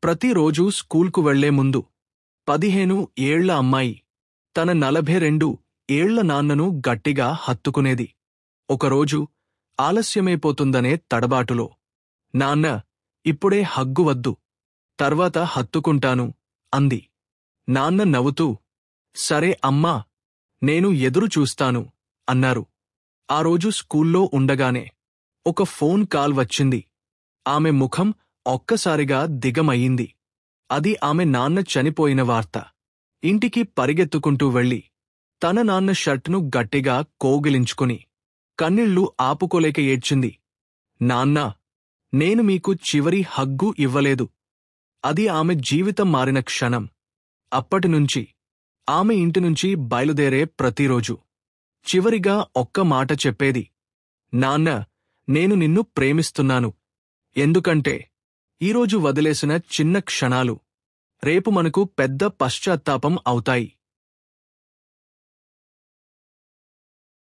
ప్రతిరోజూ స్కూల్కు వెళ్లే ముందు 15 ఏళ్ల అమ్మాయి తన 42 ఏళ్ల నాన్నను గట్టిగా హత్తుకునేది. ఒకరోజు ఆలస్యమైపోతుందనే తడబాటులో, నాన్న, ఇప్పుడే హగ్గు వద్దు, తర్వాత హత్తుకుంటాను అంది. నాన్న నవ్వుతూ, సరే అమ్మా, నేను ఎదురు చూస్తాను అన్నారు. ఆ రోజు స్కూల్లో ఉండగానే ఒక ఫోన్ కాల్ వచ్చింది. ఆమె ముఖం ఒక్కసారిగా దిగమయ్యింది. అది ఆమె నాన్న చనిపోయిన వార్త. ఇంటికి పరిగెత్తుకుంటూ వెళ్లి తన నాన్న షర్టును గట్టిగా కౌగిలించుకుని కన్నీళ్లు ఆపుకోలేక ఏడ్చింది. నాన్నా, నేను మీకు చివరి హగ్గు ఇవ్వలేదు. అది ఆమె జీవితం మారిన క్షణం. అప్పటినుంచి ఆమె ఇంటినుంచి బయలుదేరే ప్రతిరోజు చివరిగా ఒక్క మాట చెప్పేది, నాన్న, నేను నిన్ను ప్రేమిస్తున్నాను. ఎందుకంటే ఈరోజు వదిలేసిన చిన్న క్షణాలు రేపు మనకు పెద్ద పశ్చాత్తాపం అవుతాయి.